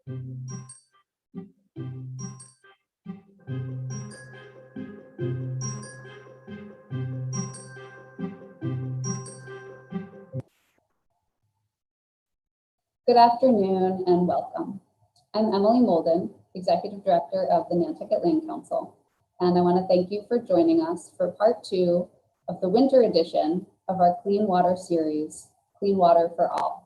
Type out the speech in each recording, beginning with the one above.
Good afternoon and welcome. I'm Emily Molden, Executive Director of the Nantucket Land Council, and I want to thank you for joining us for part 2 of the winter edition of our Clean Water series, Clean Water for All.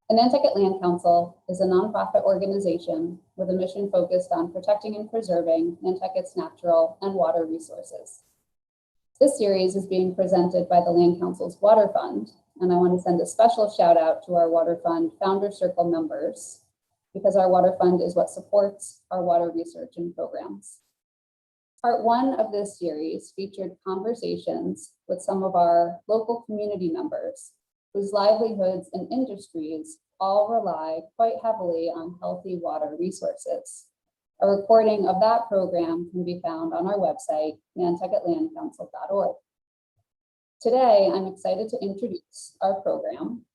The Nantucket Land Council is a nonprofit organization with a mission focused on protecting and preserving Nantucket's natural and water resources. This series is being presented by the Land Council's Water Fund, and I want to send a special shout out to our Water Fund Founder Circle members, because our Water Fund is what supports our water research and programs. Part 1 of this series featured conversations with some of our local community members whose livelihoods and industries all rely quite heavily on healthy water resources. A recording of that program can be found on our website, nantucketlandcouncil.org. Today, I'm excited to introduce our program.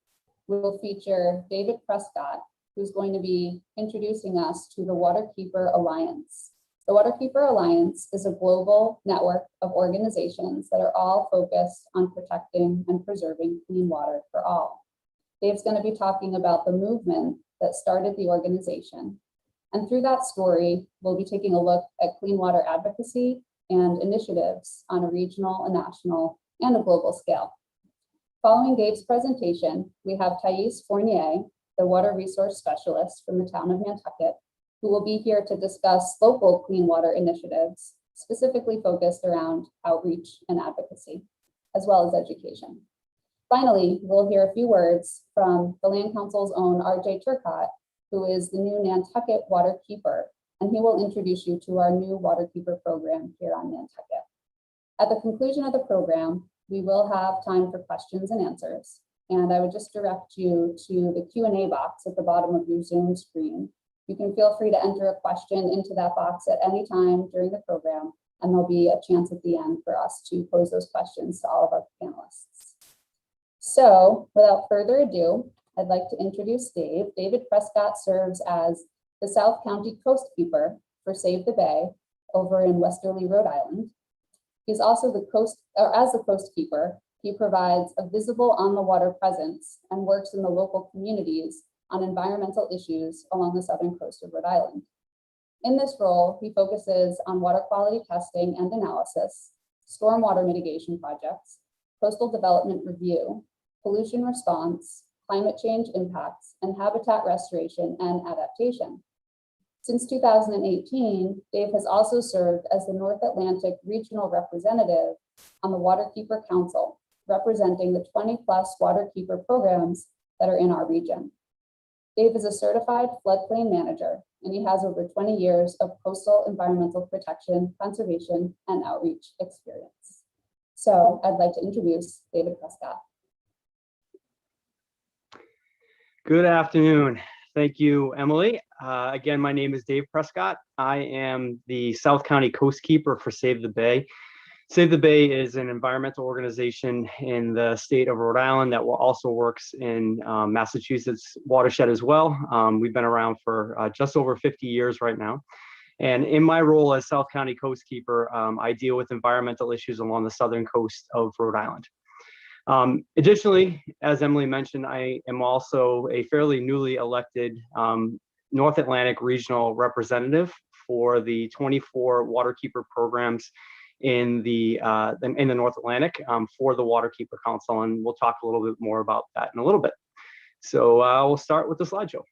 We will feature David Prescott, who's going to be introducing us to the Waterkeeper Alliance. The Waterkeeper Alliance is a global network of organizations that are all focused on protecting and preserving clean water for all. Dave's going to be talking about the movement that started the organization. And through that story, we'll be taking a look at clean water advocacy and initiatives on a regional, a national, and a global scale. Following Dave's presentation, we have Fournier, the Water Resource Specialist from the town of Nantucket, who will be here to discuss local clean water initiatives, specifically focused around outreach and advocacy, as well as education. Finally, we'll hear a few words from the Land Council's own RJ Turcotte, who is the new Nantucket Waterkeeper, and he will introduce you to our new Waterkeeper program here on Nantucket. At the conclusion of the program, we will have time for questions and answers, and I would just direct you to the Q&A box at the bottom of your Zoom screen. You can feel free to enter a question into that box at any time during the program, and there'll be a chance at the end for us to pose those questions to all of our panelists. So without further ado, I'd like to introduce Dave. David Prescott serves as the South County Coastkeeper for Save the Bay over in Westerly, Rhode Island. He's also as the Coastkeeper, he provides a visible on the water presence and works in the local communities on environmental issues along the southern coast of Rhode Island. In this role, he focuses on water quality testing and analysis, stormwater mitigation projects, coastal development review, pollution response, climate change impacts, and habitat restoration and adaptation. Since 2018, Dave has also served as the North Atlantic Regional Representative on the Waterkeeper Council, representing the 20+ Waterkeeper programs that are in our region. Dave is a certified floodplain manager, and he has over 20 years of coastal environmental protection, conservation, and outreach experience. So I'd like to introduce David Prescott. Good afternoon. Thank you, Emily. Again, my name is Dave Prescott. I am the South County Coastkeeper for Save the Bay. Save the Bay is an environmental organization in the state of Rhode Island that also works in Massachusetts watershed as well. We've been around for just over 50 years right now. And in my role as South County Coastkeeper, I deal with environmental issues along the southern coast of Rhode Island. Additionally, as Emily mentioned, I am also a fairly newly elected North Atlantic Regional Representative for the 24 Waterkeeper programs in the North Atlantic for the Waterkeeper Council, and we'll talk a little bit more about that in a little bit. So we'll start with the slideshow.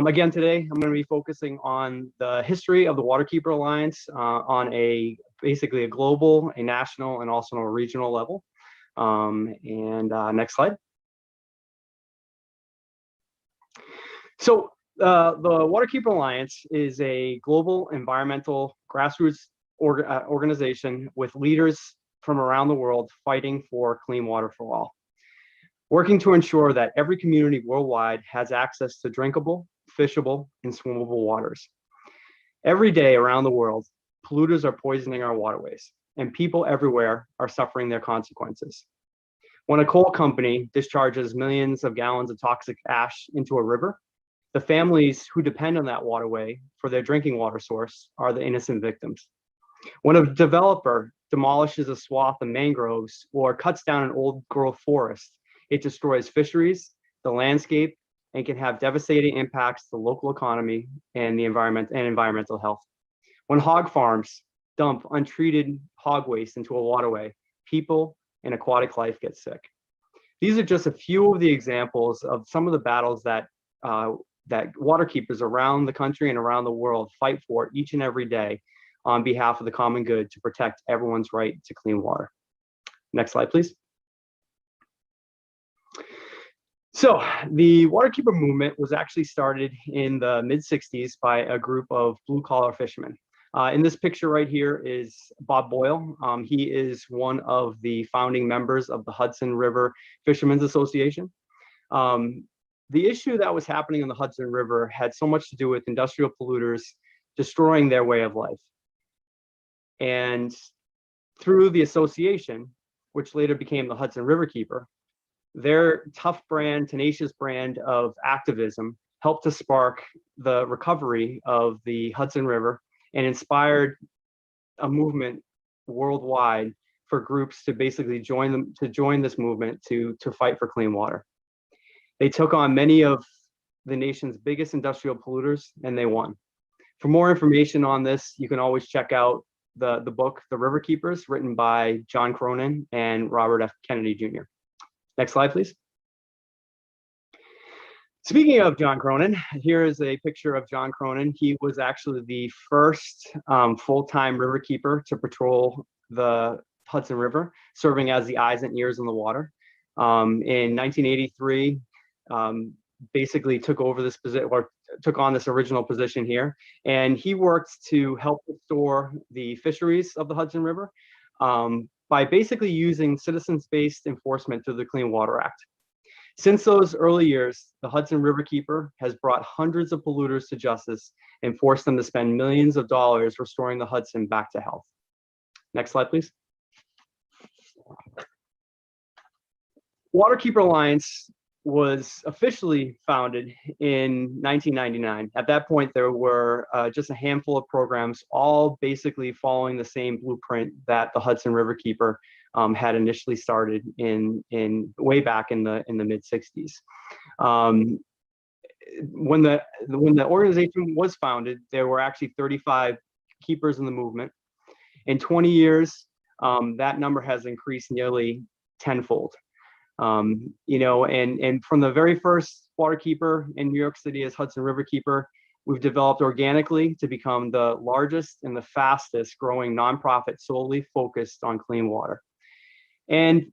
Again, today I'm going to be focusing on the history of the Waterkeeper Alliance on basically a global, a national, and also on a regional level. Next slide. So the Waterkeeper Alliance is a global environmental grassroots organization with leaders from around the world fighting for clean water for all, working to ensure that every community worldwide has access to drinkable, fishable, and swimmable waters. Every day around the world, polluters are poisoning our waterways, and people everywhere are suffering their consequences. When a coal company discharges millions of gallons of toxic ash into a river, the families who depend on that waterway for their drinking water source are the innocent victims. When a developer demolishes a swath of mangroves or cuts down an old growth forest, it destroys fisheries, the landscape, and can have devastating impacts to the local economy and the environment and environmental health. When hog farms dump untreated hog waste into a waterway, people and aquatic life get sick. These are just a few of the examples of some of the battles that that waterkeepers around the country and around the world fight for each and every day on behalf of the common good to protect everyone's right to clean water. Next slide, please. So the Waterkeeper movement was actually started in the mid-60s by a group of blue-collar fishermen. In this picture right here is Bob Boyle. He is one of the founding members of the Hudson River Fishermen's Association. The issue that was happening in the Hudson River had so much to do with industrial polluters destroying their way of life. And through the association, which later became the Hudson Riverkeeper, their tough brand, tenacious brand of activism helped to spark the recovery of the Hudson River and inspired a movement worldwide for groups to basically join this movement to fight for clean water. They took on many of the nation's biggest industrial polluters and they won. For more information on this, you can always check out the book, The Riverkeepers, written by John Cronin and Robert F. Kennedy Jr. Next slide, please. Speaking of John Cronin, here is a picture of John Cronin. He was actually the first full-time riverkeeper to patrol the Hudson River, serving as the eyes and ears in the water. In 1983, basically took over this position, or took on this original position here, and he worked to help restore the fisheries of the Hudson River by basically using citizens-based enforcement through the Clean Water Act. Since those early years, the Hudson Riverkeeper has brought hundreds of polluters to justice and forced them to spend millions of dollars restoring the Hudson back to health. Next slide, please. Waterkeeper Alliance was officially founded in 1999. At that point, there were just a handful of programs, all basically following the same blueprint that the Hudson Riverkeeper had initially started in way back in the mid 60s. When the organization was founded, there were actually 35 keepers in the movement. In 20 years, that number has increased nearly tenfold. You know, and from the very first Waterkeeper in New York City as Hudson Riverkeeper, we've developed organically to become the largest and the fastest growing nonprofit solely focused on clean water. And,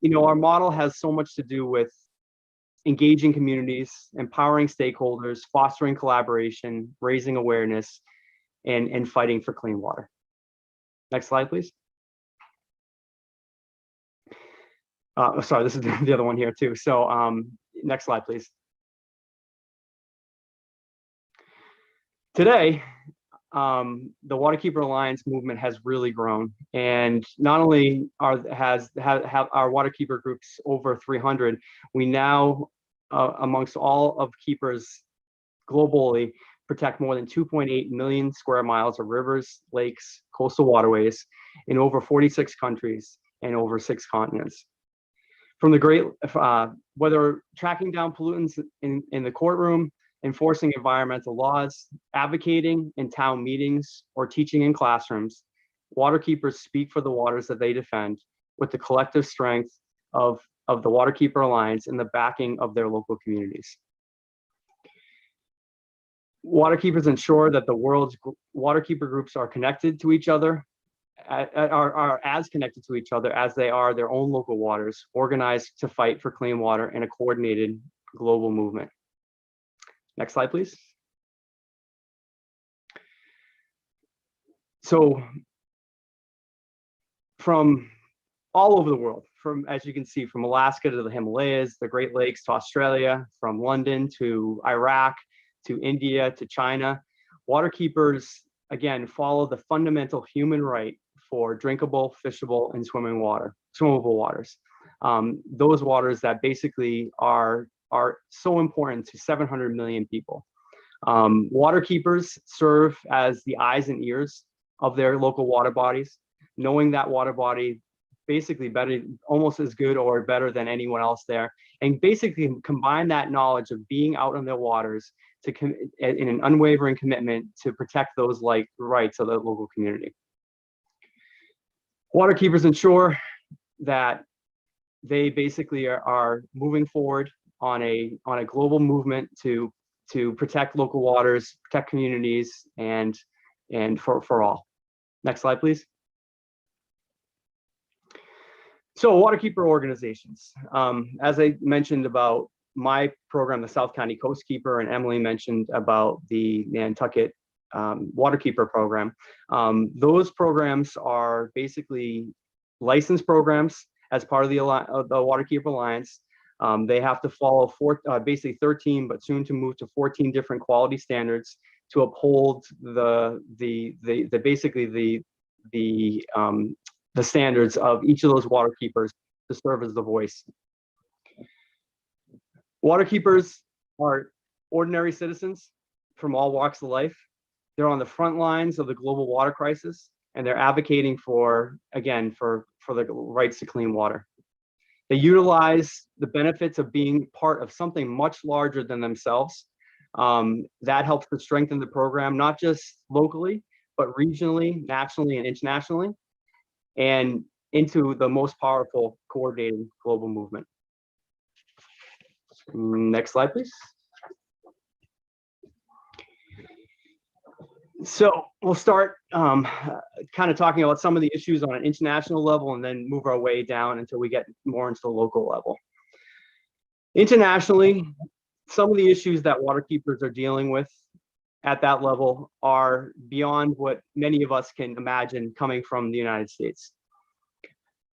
you know, our model has so much to do with engaging communities, empowering stakeholders, fostering collaboration, raising awareness, and fighting for clean water. Next slide, please. Sorry, this is the other one here too. So next slide, please. Today, the Waterkeeper Alliance movement has really grown, and not only have our Waterkeeper groups over 300, we now, amongst all of keepers globally, protect more than 2.8 million square miles of rivers, lakes, coastal waterways in over 46 countries and over 6 continents. From the great, whether tracking down pollutants in the courtroom, enforcing environmental laws, advocating in town meetings, or teaching in classrooms, waterkeepers speak for the waters that they defend with the collective strength of the Waterkeeper Alliance and the backing of their local communities. Waterkeepers ensure that the world's waterkeeper groups are connected to each other, are as connected to each other as they are their own local waters, organized to fight for clean water in a coordinated global movement. Next slide, please. So from all over the world, as you can see, from Alaska to the Himalayas, the Great Lakes to Australia, from London to Iraq, to India, to China, waterkeepers, again, follow the fundamental human right for drinkable, fishable, and swimmable waters. those waters that basically are so important to 700 million people. Water keepers serve as the eyes and ears of their local water bodies, knowing that water body basically better, almost as good or better than anyone else there, and basically combine that knowledge of being out in their waters in an unwavering commitment to protect those rights of the local community. Water keepers ensure that they basically are moving forward on a global movement to protect local waters, protect communities, and for all. Next slide, please. So Waterkeeper organizations. As I mentioned about my program, the South County Coastkeeper, and Emily mentioned about the Nantucket Waterkeeper program. Those programs are basically licensed programs as part of the Waterkeeper Alliance. They have to follow basically 13, but soon to move to 14 different quality standards to uphold the standards of each of those water keepers to serve as the voice. Water keepers are ordinary citizens from all walks of life. They're on the front lines of the global water crisis, and they're advocating for the rights to clean water. They utilize the benefits of being part of something much larger than themselves. That helps to strengthen the program, not just locally, but regionally, nationally, and internationally, and into the most powerful coordinated global movement. Next slide, please. So we'll start kind of talking about some of the issues on an international level and then move our way down until we get more into the local level. Internationally, some of the issues that water keepers are dealing with at that level are beyond what many of us can imagine coming from the United States.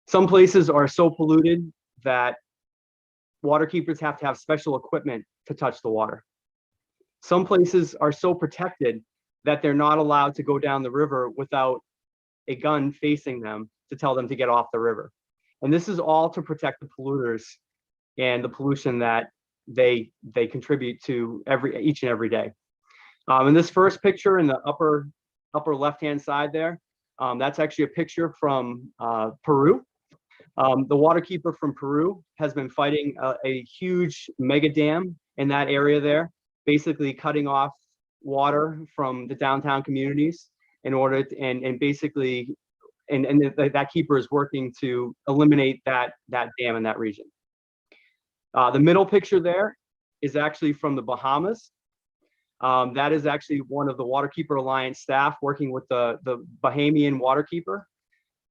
Some places are so polluted that water keepers have to have special equipment to touch the water. Some places are so protected that they're not allowed to go down the river without a gun facing them to tell them to get off the river. And this is all to protect the polluters and the pollution that they contribute to each and every day. In this first picture in the upper left-hand side there, that's actually a picture from Peru. The Waterkeeper from Peru has been fighting a huge mega dam in that area there, basically cutting off water from the downtown communities in order to, and basically that keeper is working to eliminate that dam in that region. The middle picture there is actually from the Bahamas. That is actually one of the Waterkeeper Alliance staff working with the Bahamian Waterkeeper.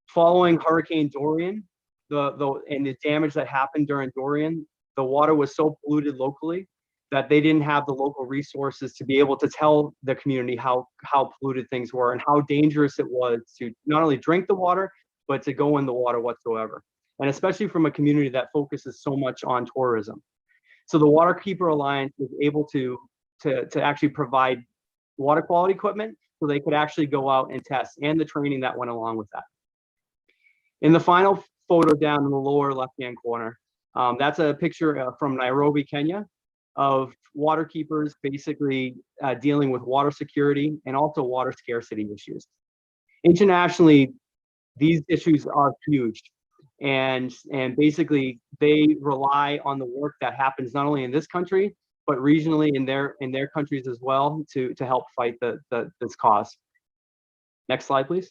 Following Hurricane Dorian, and the damage that happened during Dorian, the water was so polluted locally that they didn't have the local resources to be able to tell the community how polluted things were and how dangerous it was to not only drink the water, but to go in the water whatsoever. And especially from a community that focuses so much on tourism. So the Waterkeeper Alliance was able to actually provide water quality equipment so they could actually go out and test, and the training that went along with that. In the final photo down in the lower left-hand corner, that's a picture from Nairobi, Kenya, of water keepers basically dealing with water security and also water scarcity issues. Internationally, these issues are huge, and basically they rely on the work that happens not only in this country but regionally in their countries as well to help fight this cause. Next slide, please.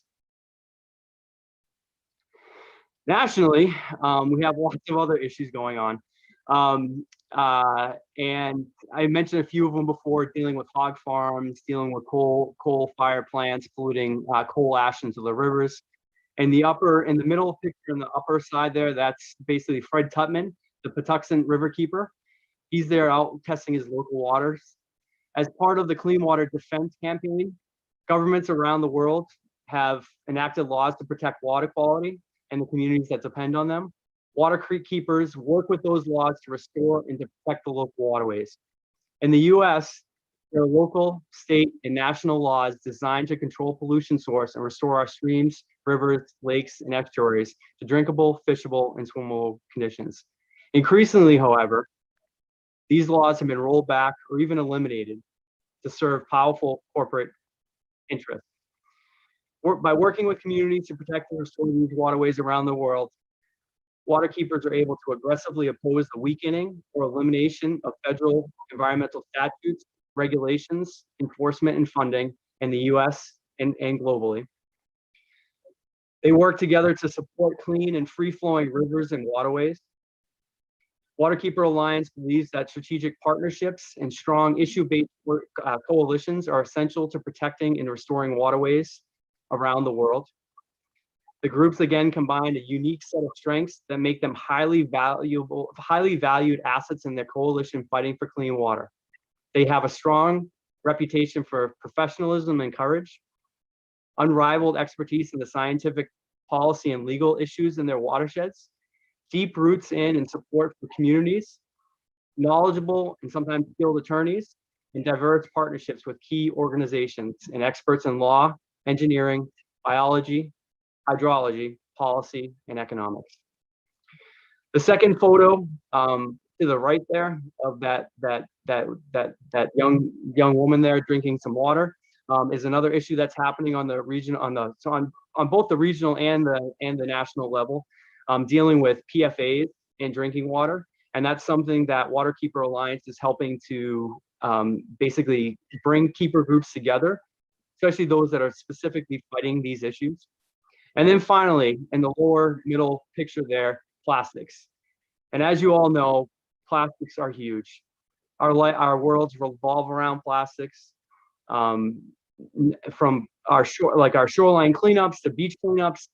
Nationally, we have lots of other issues going on. And I mentioned a few of them before, dealing with hog farms, dealing with coal fire plants, polluting coal ash into the rivers. In the middle picture in the upper side there, that's basically Fred Tutman, the Patuxent River Keeper. He's there out testing his local waters. As part of the Clean Water Defense Campaign, governments around the world have enacted laws to protect water quality and the communities that depend on them. Water keepers work with those laws to restore and to protect the local waterways. In the US, there are local, state, and national laws designed to control pollution source and restore our streams, rivers, lakes, and estuaries to drinkable, fishable, and swimmable conditions. Increasingly, however, these laws have been rolled back or even eliminated to serve powerful corporate interests. By working with communities to protect and restore these waterways around the world, waterkeepers are able to aggressively oppose the weakening or elimination of federal environmental statutes, regulations, enforcement, and funding in the US and globally. They work together to support clean and free-flowing rivers and waterways. Waterkeeper Alliance believes that strategic partnerships and strong issue-based coalitions are essential to protecting and restoring waterways around the world. The groups again combine a unique set of strengths that make them highly valued assets in their coalition fighting for clean water. They have a strong reputation for professionalism and courage, unrivaled expertise in the scientific, policy, and legal issues in their watersheds, deep roots in and support for communities, knowledgeable and sometimes skilled attorneys, and diverse partnerships with key organizations and experts in law, engineering, biology, hydrology, policy, and economics. The second photo to the right there of that young woman there drinking some water is another issue that's happening on the region on both the regional and the national level, dealing with PFAS in drinking water, and that's something that Waterkeeper Alliance is helping to basically bring keeper groups together, especially those that are specifically fighting these issues. And then finally, in the lower middle picture there, plastics. And as you all know, plastics are huge. Our worlds revolve around plastics, from our shoreline cleanups to beach cleanups,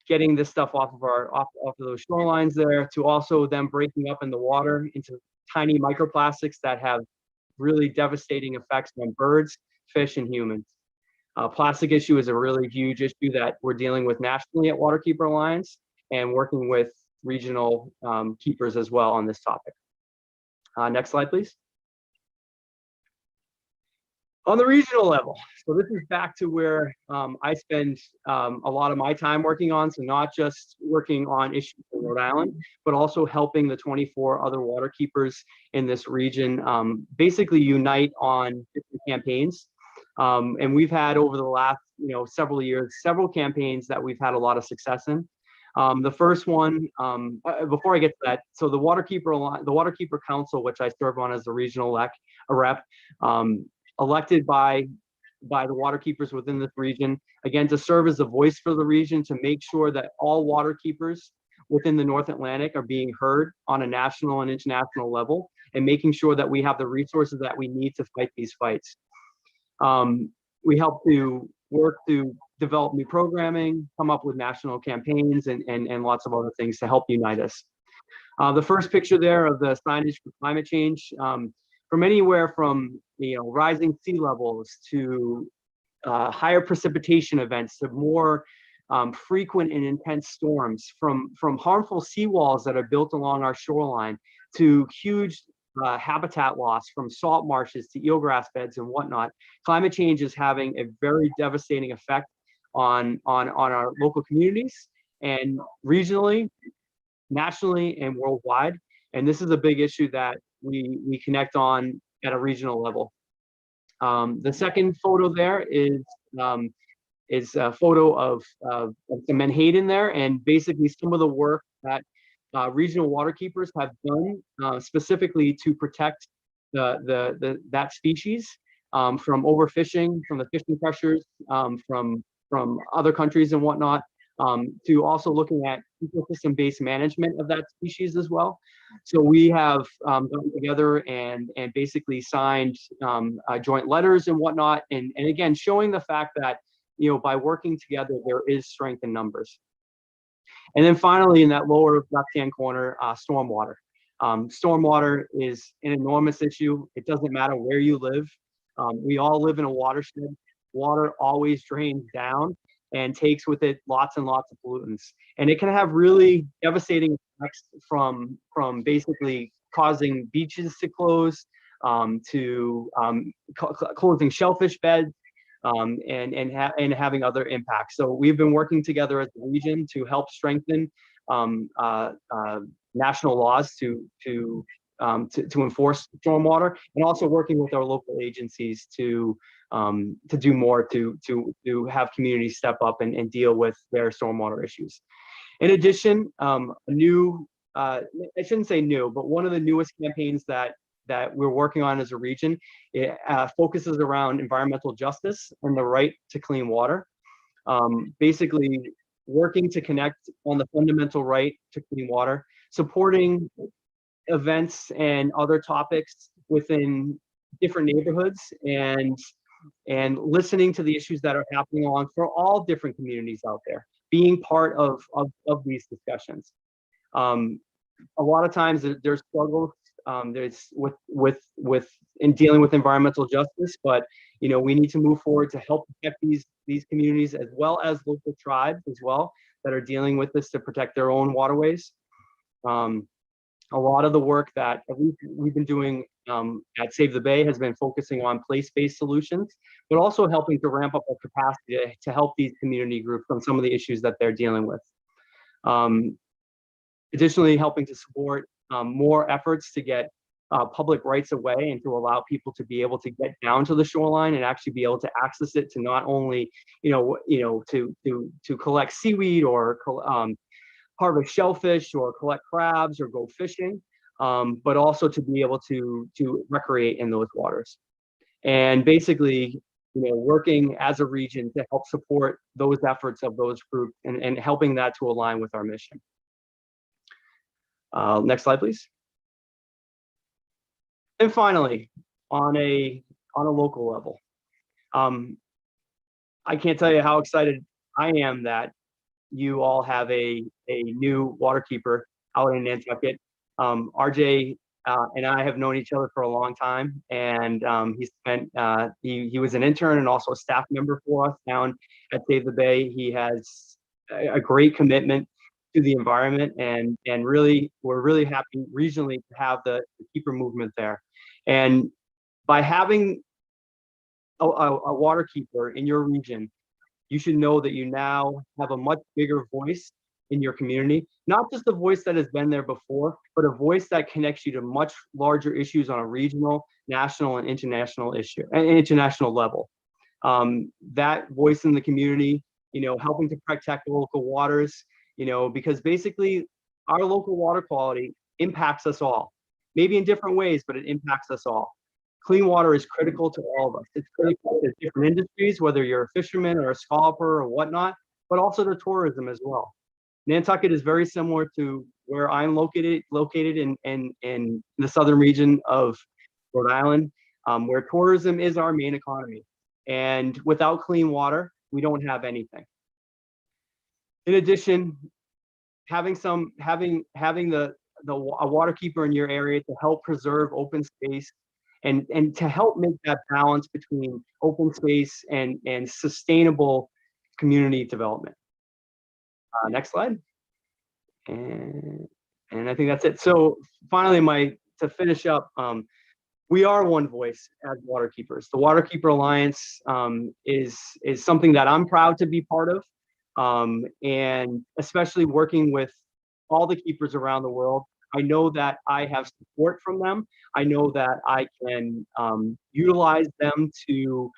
getting this stuff off of those shorelines there, to also them breaking up in the water into tiny microplastics that have really devastating effects on birds, fish, and humans. Plastic issue is a really huge issue that we're dealing with nationally at Waterkeeper Alliance and working with regional keepers as well on this topic. Next slide, please. On the regional level, so this is back to where I spend a lot of my time working on, so not just working on issues in Rhode Island, but also helping the 24 other waterkeepers in this region basically unite on different campaigns. And we've had over the last several years, several campaigns that we've had a lot of success in. The first one, before I get to that, so the Waterkeeper Council, which I serve on as the regional rep, elected by the waterkeepers within this region, again, to serve as a voice for the region, to make sure that all waterkeepers within the North Atlantic are being heard on a national and international level, and making sure that we have the resources that we need to fight these fights. We help to work to develop new programming, come up with national campaigns, and lots of other things to help unite us. The first picture there of the signage for climate change, from anywhere from rising sea levels to higher precipitation events to more frequent and intense storms, from harmful seawalls that are built along our shoreline to huge habitat loss from salt marshes to eelgrass beds and whatnot. Climate change is having a very devastating effect on our local communities, and regionally, nationally, and worldwide. And this is a big issue that we connect on at a regional level. The second photo there is a photo of the Menhaden there, and basically some of the work that regional waterkeepers have done specifically to protect that species from overfishing, from the fishing pressures, from other countries and whatnot, to also looking at ecosystem-based management of that species as well. So we have gotten together and basically signed joint letters and whatnot, and again, showing the fact that by working together, there is strength in numbers. And then finally, in that lower left-hand corner, stormwater. Stormwater is an enormous issue. It doesn't matter where you live. We all live in a watershed. Water always drains down and takes with it lots and lots of pollutants. And it can have really devastating effects from basically causing beaches to close, to closing shellfish beds, and having other impacts. So we've been working together as a region to help strengthen national laws to enforce stormwater, and also working with our local agencies to do more to have communities step up and deal with their stormwater issues. In addition, I shouldn't say new, but one of the newest campaigns that we're working on as a region, it focuses around environmental justice and the right to clean water. Basically, working to connect on the fundamental right to clean water, supporting events and other topics within different neighborhoods, and listening to the issues that are happening along for all different communities out there, being part of these discussions. A lot of times there's struggles there's with in dealing with environmental justice, but we need to move forward to help protect these communities, as well as local tribes as well that are dealing with this to protect their own waterways. A lot of the work that we've been doing at Save the Bay has been focusing on place-based solutions, but also helping to ramp up our capacity to help these community groups on some of the issues that they're dealing with. Additionally, helping to support more efforts to get public rights of way and to allow people to be able to get down to the shoreline and actually be able to access it, to not only to collect seaweed or harvest shellfish or collect crabs or go fishing, but also to be able to recreate in those waters. And basically, working as a region to help support those efforts of those groups and helping that to align with our mission. Next slide, please. And finally, on a local level, I can't tell you how excited I am that you all have a new waterkeeper out in Nantucket. RJ and I have known each other for a long time, and he was an intern and also a staff member for us down at Save the Bay. He has a great commitment to the environment, and really, we're really happy regionally to have the keeper movement there. And by having a waterkeeper in your region, you should know that you now have a much bigger voice in your community, not just a voice that has been there before, but a voice that connects you to much larger issues on a regional, national, and international level. That voice in the community, helping to protect local waters, because basically our local water quality impacts us all, maybe in different ways, but it impacts us all. Clean water is critical to all of us. It's critical to different industries, whether you're a fisherman or a scalper or whatnot, but also to tourism as well. Nantucket is very similar to where I'm located in the southern region of Rhode Island, where tourism is our main economy. And without clean water, we don't have anything. In addition, having a waterkeeper in your area to help preserve open space and to help make that balance between open space and sustainable community development. Next slide. And I think that's it. So finally, to finish up, we are one voice as waterkeepers. The Waterkeeper Alliance is something that I'm proud to be part of, and especially working with all the keepers around the world. I know that I have support from them. I know that I can utilize them to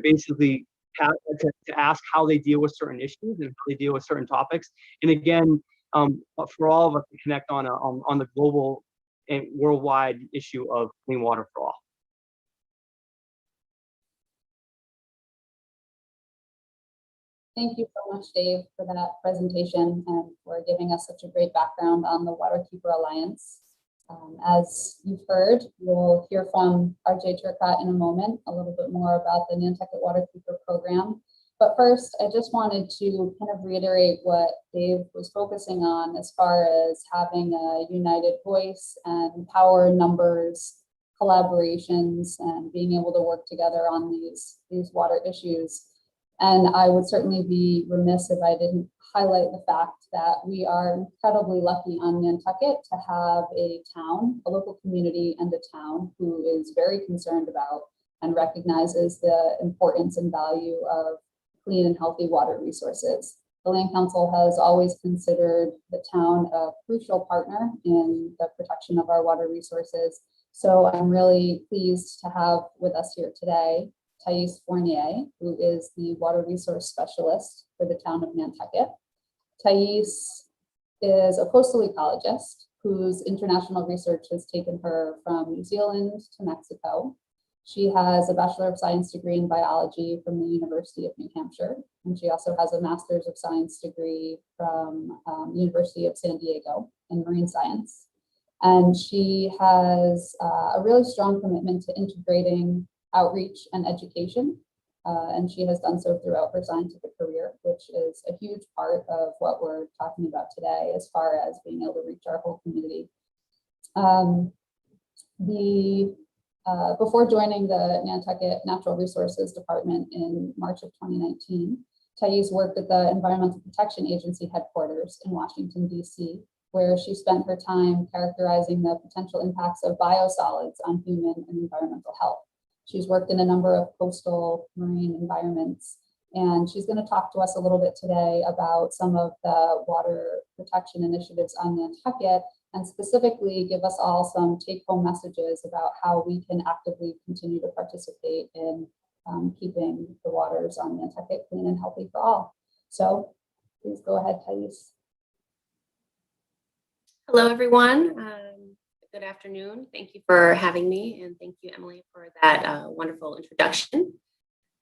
basically to ask how they deal with certain issues and how they deal with certain topics. And again, for all of us to connect on the global and worldwide issue of clean water for all. Thank you so much, Dave, for that presentation and for giving us such a great background on the Waterkeeper Alliance. As you've heard, we'll hear from RJ Turcotte in a moment, a little bit more about the Nantucket Waterkeeper program. But first, I just wanted to kind of reiterate what Dave was focusing on as far as having a united voice and power in numbers, collaborations, and being able to work together on these water issues. And I would certainly be remiss if I didn't highlight the fact that we are incredibly lucky on Nantucket to have a town, a local community and a town who is very concerned about and recognizes the importance and value of clean and healthy water resources. The Land Council has always considered the town a crucial partner in the protection of our water resources. So I'm really pleased to have with us here today Pfas Fournier, who is the Water Resource Specialist for the town of Nantucket. Pfas is a coastal ecologist whose international research has taken her from New Zealand to Mexico. She has a Bachelor of Science degree in biology from the University of New Hampshire, and she also has a Master's of Science degree from University of San Diego in marine science. And she has a really strong commitment to integrating outreach and education, and she has done so throughout her scientific career, which is a huge part of what we're talking about today as far as being able to reach our whole community. Before joining the Nantucket Natural Resources Department in March of 2019, Pfas worked at the Environmental Protection Agency headquarters in Washington, D.C., where she spent her time characterizing the potential impacts of biosolids on human and environmental health. She's worked in a number of coastal marine environments, and she's going to talk to us a little bit today about some of the water protection initiatives on Nantucket, and specifically give us all some take-home messages about how we can actively continue to participate in keeping the waters on Nantucket clean and healthy for all. So please go ahead, Pfas. Hello, everyone. Good afternoon. Thank you for having me, and thank you, Emily, for that wonderful introduction.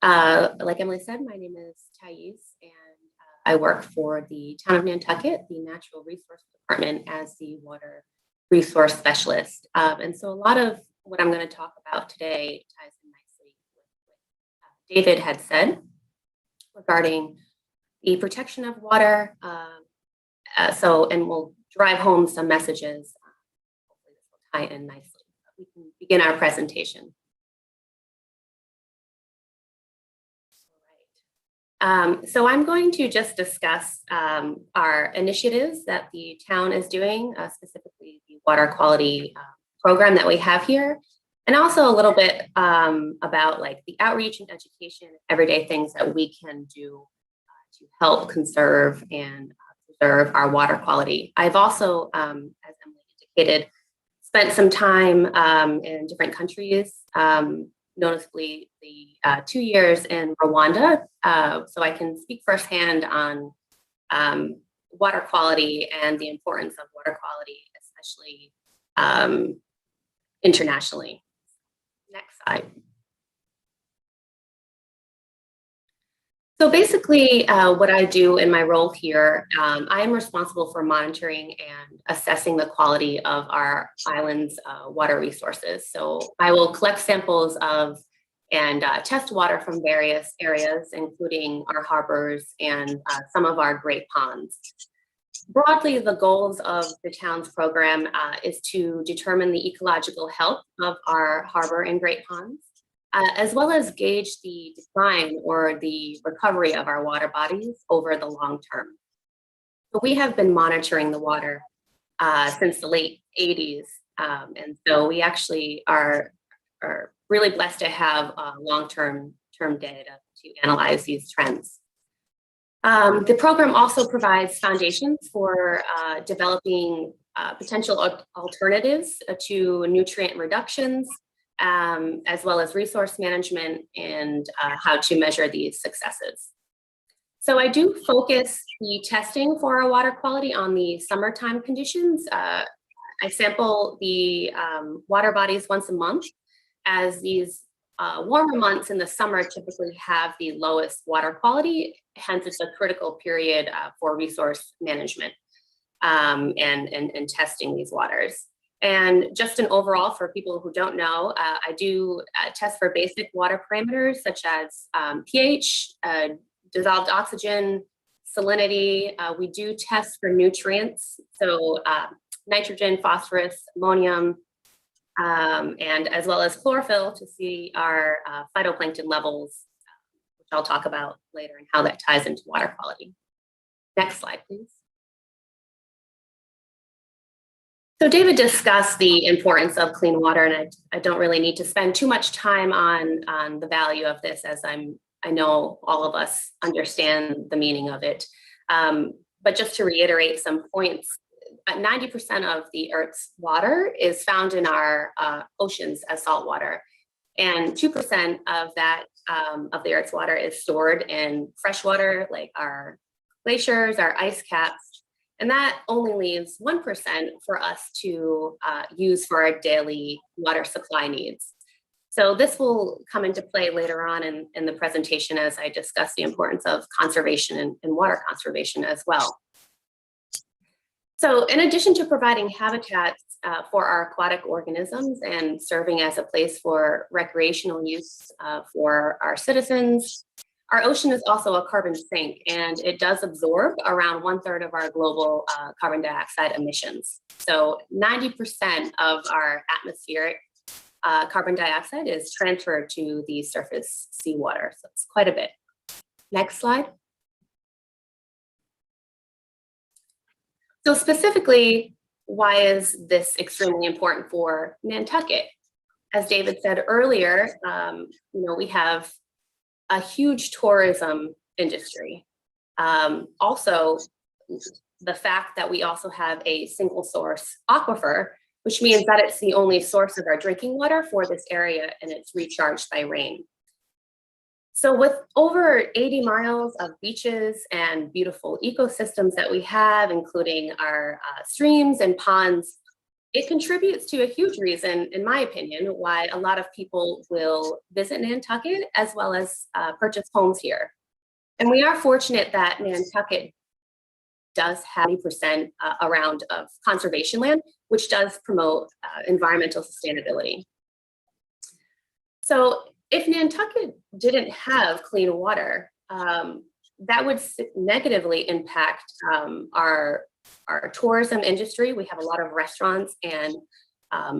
Like Emily said, my name is Pfas, and I work for the town of Nantucket, the Natural Resource Department, as the Water Resource Specialist. And so a lot of what I'm going to talk about today ties in nicely with what David had said regarding the protection of water. And we'll drive home some messages. Hopefully this will tie in nicely. We can begin our presentation. So I'm going to just discuss our initiatives that the town is doing, specifically the water quality program that we have here, and also a little bit about like the outreach and education, everyday things that we can do to help conserve and preserve our water quality. I've also, as Emily indicated, spent some time in different countries, noticeably the 2 years in Rwanda. So I can speak firsthand on water quality and the importance of water quality, especially internationally. Next slide. So basically what I do in my role here, I am responsible for monitoring and assessing the quality of our island's water resources. So I will collect samples of and test water from various areas, including our harbors and some of our great ponds. Broadly, the goals of the town's program is to determine the ecological health of our harbor and great ponds, as well as gauge the decline or the recovery of our water bodies over the long term. So we have been monitoring the water since the late 80s. And so we actually are really blessed to have long-term data to analyze these trends. The program also provides foundations for developing potential alternatives to nutrient reductions, as well as resource management and how to measure these successes. So I do focus the testing for our water quality on the summertime conditions. I sample the water bodies once a month, as these warmer months in the summer typically have the lowest water quality. Hence, it's a critical period for resource management and testing these waters. And just an overall, for people who don't know, I do test for basic water parameters such as pH, dissolved oxygen, salinity. We do test for nutrients, so nitrogen, phosphorus, ammonium, and as well as chlorophyll to see our phytoplankton levels, which I'll talk about later and how that ties into water quality. Next slide, please. So David discussed the importance of clean water, and I don't really need to spend too much time on the value of this, as I know all of us understand the meaning of it. But just to reiterate some points, 90% of the Earth's water is found in our oceans as salt water, and 2% of that of the Earth's water is stored in fresh water, like our glaciers, our ice caps, and that only leaves 1% for us to use for our daily water supply needs. So this will come into play later on in the presentation as I discuss the importance of conservation and water conservation as well. So in addition to providing habitats for our aquatic organisms and serving as a place for recreational use for our citizens, our ocean is also a carbon sink, and it does absorb around 1/3 of our global carbon dioxide emissions. So 90% of our atmospheric carbon dioxide is transferred to the surface seawater. So it's quite a bit. Next slide. So specifically, why is this extremely important for Nantucket? As David said earlier, we have a huge tourism industry. Also, the fact that we also have a single source aquifer, which means that it's the only source of our drinking water for this area, and it's recharged by rain. So with over 80 miles of beaches and beautiful ecosystems that we have, including our streams and ponds, it contributes to a huge reason, in my opinion, why a lot of people will visit Nantucket as well as purchase homes here. And we are fortunate that Nantucket does have 80% around of conservation land, which does promote environmental sustainability. So if Nantucket didn't have clean water, that would negatively impact our tourism industry. We have a lot of restaurants and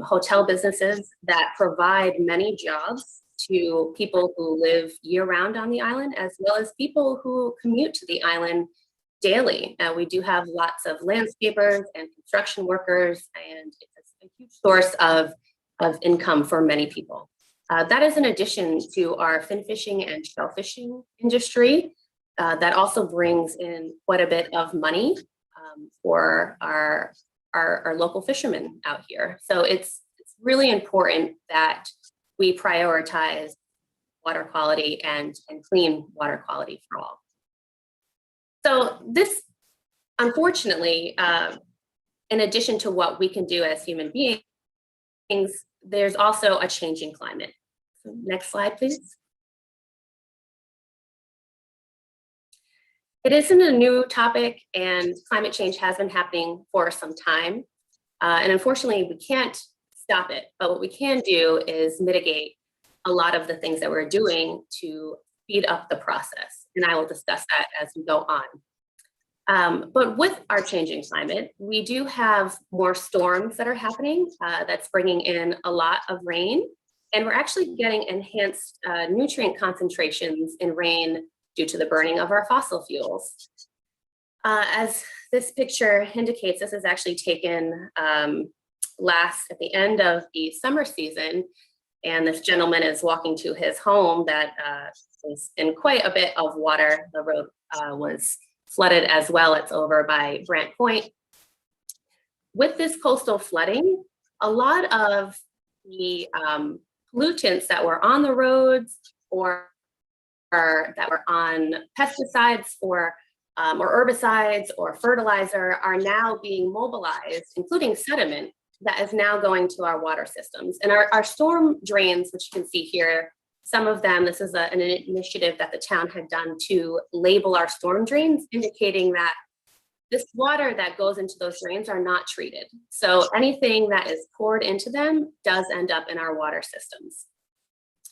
hotel businesses that provide many jobs to people who live year-round on the island, as well as people who commute to the island daily. We do have lots of landscapers and construction workers, and it's a huge source of income for many people. That is in addition to our fin fishing and shellfishing industry that also brings in quite a bit of money for our local fishermen out here. So it's really important that we prioritize water quality and clean water quality for all. So this, unfortunately, in addition to what we can do as human beings, there's also a changing climate. So next slide, please. It isn't a new topic, and climate change has been happening for some time. And unfortunately, we can't stop it. But what we can do is mitigate a lot of the things that we're doing to speed up the process. And I will discuss that as we go on. But with our changing climate, we do have more storms that are happening that's bringing in a lot of rain. And we're actually getting enhanced nutrient concentrations in rain due to the burning of our fossil fuels. As this picture indicates, this is actually taken at the end of the summer season. And this gentleman is walking to his home that is in quite a bit of water. The road was flooded as well. It's over by Brant Point. With this coastal flooding, a lot of the pollutants that were on the roads or that were on pesticides or herbicides or fertilizer are now being mobilized, including sediment that is now going to our water systems. And our storm drains, which you can see here, some of them, this is an initiative that the town had done to label our storm drains, indicating that this water that goes into those drains are not treated. So anything that is poured into them does end up in our water systems.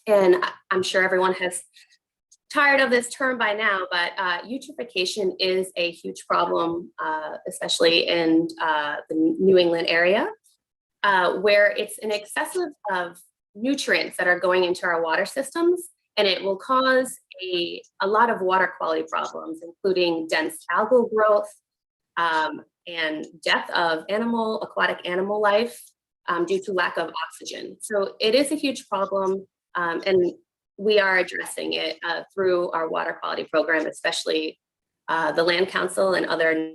And I'm sure everyone has tired of this term by now, but eutrophication is a huge problem, especially in the New England area, where it's an excessive of nutrients that are going into our water systems, and it will cause a lot of water quality problems, including dense algal growth, and death of aquatic animal life due to lack of oxygen. So it is a huge problem, and we are addressing it through our water quality program, especially the Land Council and other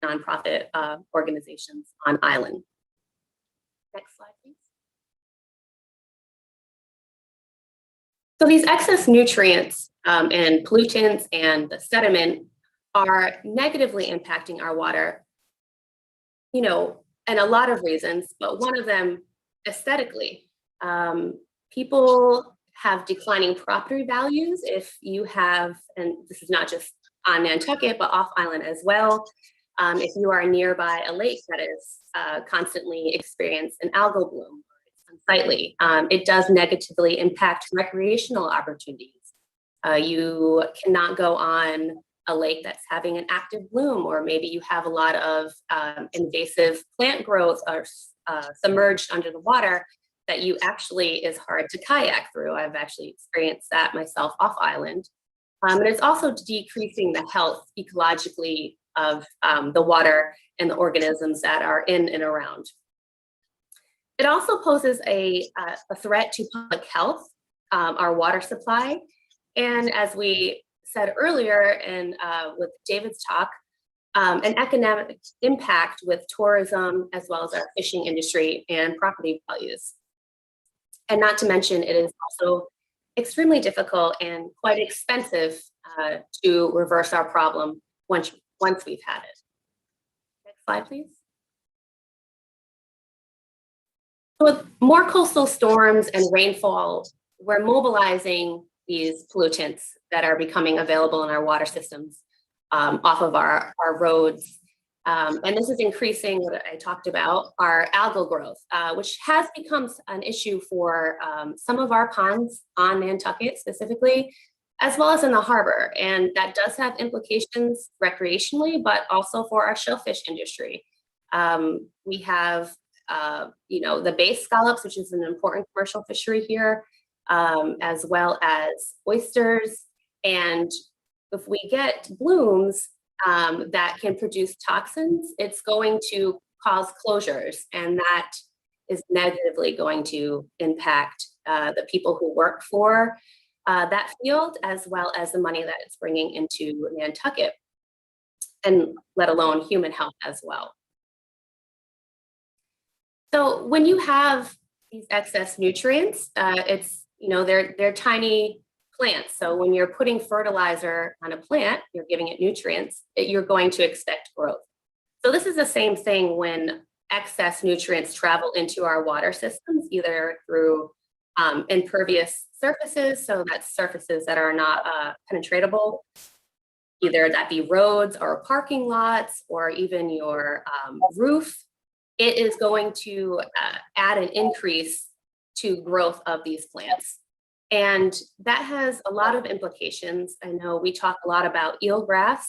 nonprofit organizations on island. Next slide, please. So these excess nutrients and pollutants and the sediment are negatively impacting our water, and a lot of reasons, but one of them, aesthetically. People have declining property values if you have, and this is not just on Nantucket, but off island as well. If you are nearby a lake that is constantly experience an algal bloom, it's unsightly. It does negatively impact recreational opportunities. You cannot go on a lake that's having an active bloom, or maybe you have a lot of invasive plant growth or submerged under the water that you actually is hard to kayak through. I've actually experienced that myself off island. And it's also decreasing the health ecologically of the water and the organisms that are in and around. It also poses a threat to public health, our water supply. And as we said earlier, and with David's talk, an economic impact with tourism, as well as our fishing industry and property values. And not to mention, it is also extremely difficult and quite expensive to reverse our problem once we've had it. Next slide, please. With more coastal storms and rainfall, we're mobilizing these pollutants that are becoming available in our water systems off of our roads. And this is increasing what I talked about, our algal growth, which has become an issue for some of our ponds on Nantucket specifically, as well as in the harbor. And that does have implications recreationally, but also for our shellfish industry. We have, the bay scallops, which is an important commercial fishery here, as well as oysters. And if we get blooms that can produce toxins, it's going to cause closures, and that is negatively going to impact the people who work for that field, as well as the money that it's bringing into Nantucket, and let alone human health as well. So when you have these excess nutrients, they're tiny plants. So when you're putting fertilizer on a plant, you're giving it nutrients, you're going to expect growth. So this is the same thing when excess nutrients travel into our water systems, either through impervious surfaces, so that's surfaces that are not penetratable, either that be roads or parking lots or even your roof. It is going to add an increase to growth of these plants. And that has a lot of implications. I know we talk a lot about eelgrass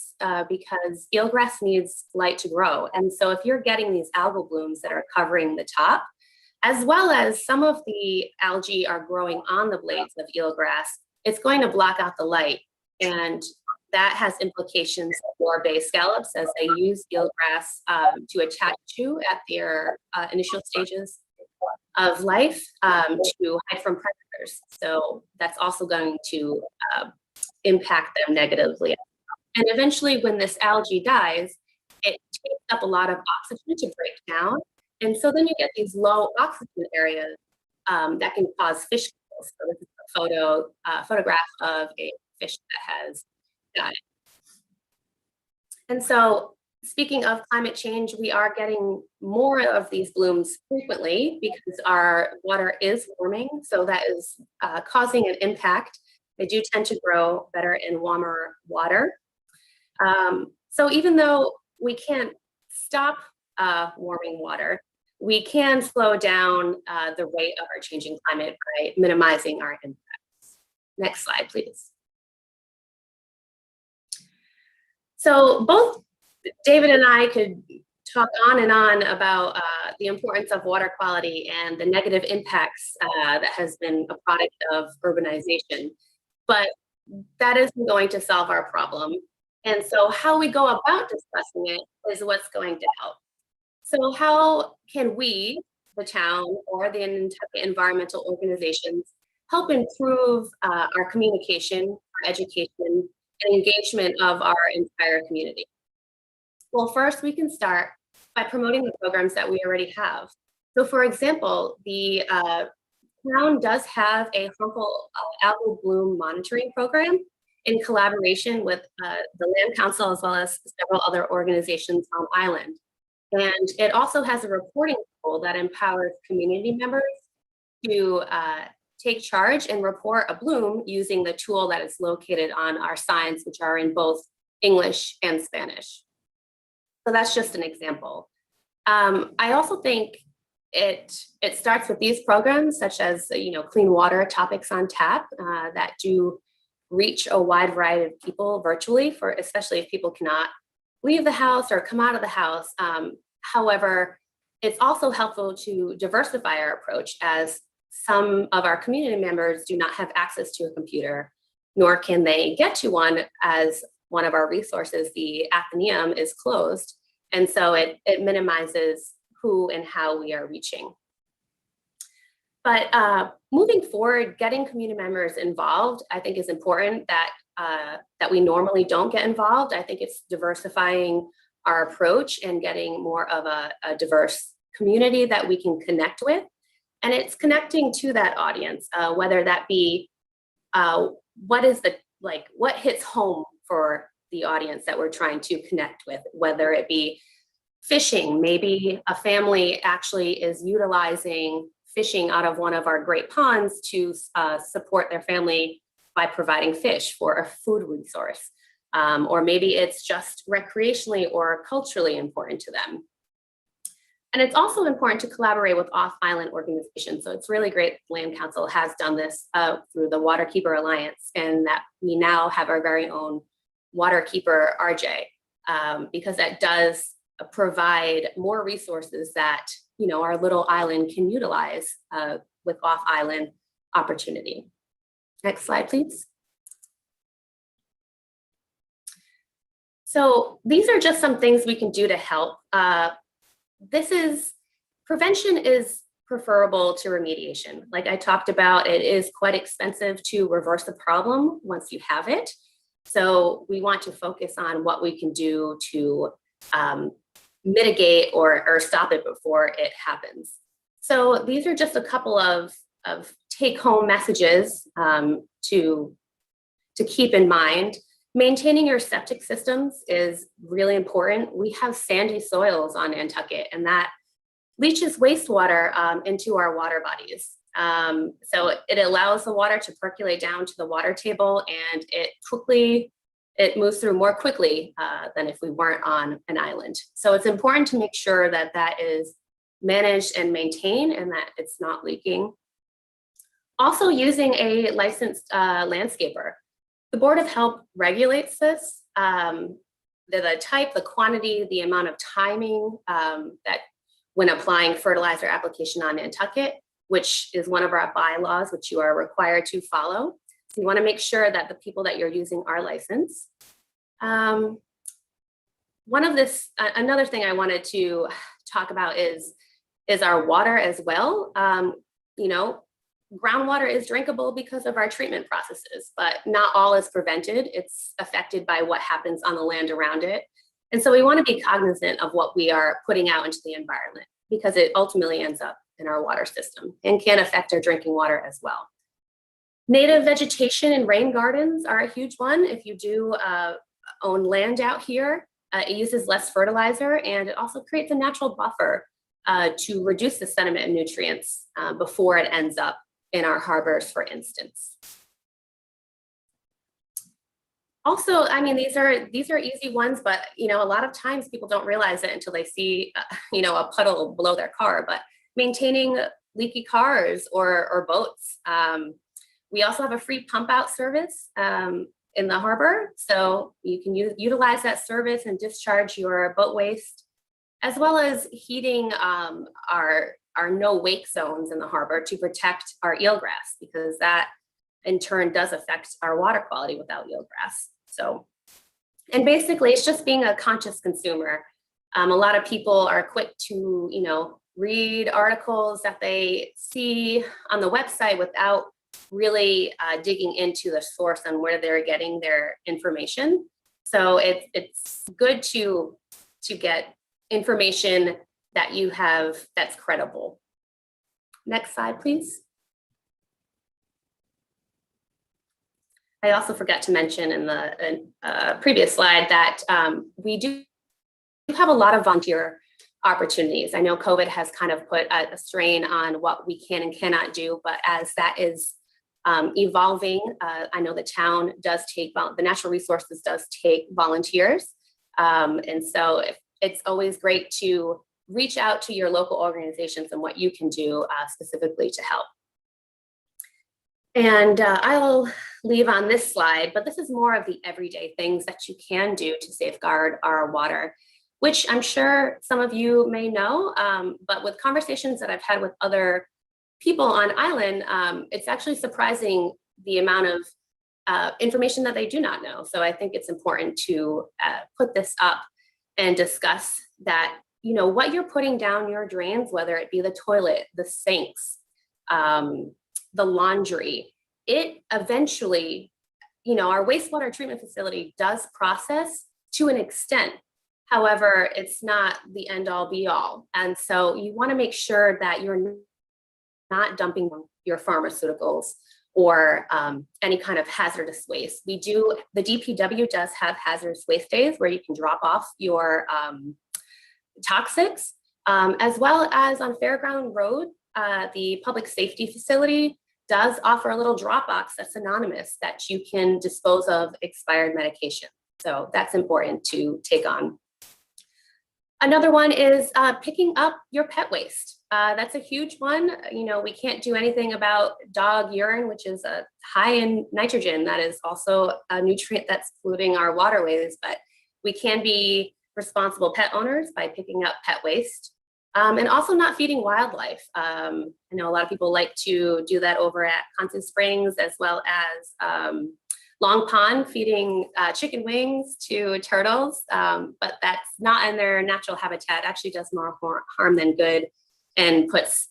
because eelgrass needs light to grow. And so if you're getting these algal blooms that are covering the top, as well as some of the algae are growing on the blades of eelgrass, it's going to block out the light. And that has implications for bay scallops as they use eelgrass to attach to at their initial stages of life to hide from predators. So that's also going to impact them negatively. And eventually when this algae dies, it takes up a lot of oxygen to break down. And so then you get these low oxygen areas that can cause fish kills. So this is a photograph of a fish that has died. And so speaking of climate change, we are getting more of these blooms frequently because our water is warming. So that is causing an impact. They do tend to grow better in warmer water. So even though we can't stop warming water, we can slow down the rate of our changing climate by minimizing our impacts. Next slide, please. So both David and I could talk on and on about the importance of water quality and the negative impacts that has been a product of urbanization, but that isn't going to solve our problem. And so how we go about discussing it is what's going to help. So how can we, the town or the Nantucket environmental organizations, help improve our communication, our education, and engagement of our entire community? Well, first we can start by promoting the programs that we already have. So for example, the town does have a harmful algal bloom monitoring program in collaboration with the Land Council as well as several other organizations on island. And it also has a reporting tool that empowers community members to take charge and report a bloom using the tool that is located on our signs, which are in both English and Spanish. So that's just an example. I also think it starts with these programs such as clean water topics on tap that do reach a wide variety of people virtually, for especially if people cannot leave the house or come out of the house. However, it's also helpful to diversify our approach, as some of our community members do not have access to a computer, nor can they get to one, as one of our resources, the Athenaeum, is closed. And so it minimizes who and how we are reaching. But moving forward, getting community members involved, I think, is important that we normally don't get involved. I think it's diversifying our approach and getting more of a diverse community that we can connect with. And it's connecting to that audience, whether that be what hits home for the audience that we're trying to connect with, whether it be fishing. Maybe a family actually is utilizing fishing out of one of our great ponds to support their family by providing fish for a food resource. Or maybe it's just recreationally or culturally important to them. And it's also important to collaborate with off-island organizations. So it's really great Land Council has done this through the Waterkeeper Alliance, and that we now have our very own Waterkeeper RJ, because that does provide more resources that our little island can utilize with off-island opportunity. Next slide, please. So these are just some things we can do to help. Prevention is preferable to remediation. Like I talked about, it is quite expensive to reverse the problem once you have it. So we want to focus on what we can do to mitigate or stop it before it happens. So these are just a couple of take-home messages to keep in mind. Maintaining your septic systems is really important. We have sandy soils on Nantucket, and that leaches wastewater into our water bodies. So it allows the water to percolate down to the water table, and it moves through more quickly than if we weren't on an island. So it's important to make sure that that is managed and maintained and that it's not leaking. Also, using a licensed landscaper. The Board of Health regulates this, the type, the quantity, the amount of timing that when applying fertilizer application on Nantucket, which is one of our bylaws, which you are required to follow. So you want to make sure that the people that you're using are licensed. Another thing I wanted to talk about is our water as well. Groundwater is drinkable because of our treatment processes, but not all is prevented. It's affected by what happens on the land around it. And so we want to be cognizant of what we are putting out into the environment, because it ultimately ends up in our water system and can affect our drinking water as well. Native vegetation and rain gardens are a huge one. If you do own land out here, it uses less fertilizer, and it also creates a natural buffer to reduce the sediment and nutrients before it ends up in our harbors, for instance. Also, I mean, these are easy ones, but a lot of times people don't realize it until they see a puddle below their car. But maintaining leaky cars or boats. We also have a free pump out service in the harbor, so you can utilize that service and discharge your boat waste, as well as heating our no wake zones in the harbor to protect our eelgrass, because that in turn does affect our water quality without eelgrass. So And basically, it's just being a conscious consumer. A lot of people are quick to, read articles that they see on the website without really digging into the source and where they're getting their information. So it's good to get information that you have that's credible. Next slide, please. I also forgot to mention in the previous slide that we do have a lot of volunteer opportunities. I know COVID has kind of put a strain on what we can and cannot do, but as that is evolving, I know the town does take, the natural resources does take volunteers. And so it's always great to reach out to your local organizations and what you can do specifically to help. And I'll leave on this slide, but this is more of the everyday things that you can do to safeguard our water, which I'm sure some of you may know, but with conversations that I've had with other people on island, it's actually surprising the amount of information that they do not know. So I think it's important to put this up and discuss that, what you're putting down your drains, whether it be the toilet, the sinks, the laundry, it eventually, our wastewater treatment facility does process to an extent. However, it's not the end all be all. And so you want to make sure that you're not dumping your pharmaceuticals or any kind of hazardous waste. The DPW does have hazardous waste days where you can drop off your toxics, as well as on Fairground Road, the public safety facility does offer a little drop box that's anonymous that you can dispose of expired medication. So that's important to take on. Another one is picking up your pet waste. That's a huge one. We can't do anything about dog urine, which is high in nitrogen. That is also a nutrient that's polluting our waterways, but we can be responsible pet owners by picking up pet waste. And also not feeding wildlife. I know a lot of people like to do that over at Constant Springs, as well as Long Pond, feeding chicken wings to turtles, but that's not in their natural habitat. Actually does more harm than good and puts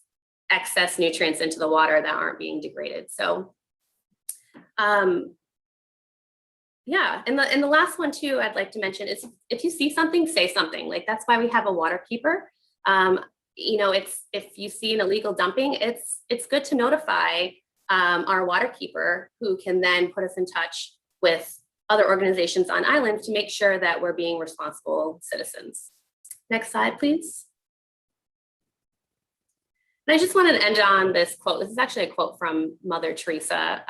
excess nutrients into the water that aren't being degraded. So yeah, and the last one too I'd like to mention is if you see something, say something. Like, that's why we have a Waterkeeper. If you see an illegal dumping, it's good to notify our Waterkeeper, who can then put us in touch with other organizations on island to make sure that we're being responsible citizens. Next slide, please. And I just wanted to end on this quote. This is actually a quote from Mother Teresa,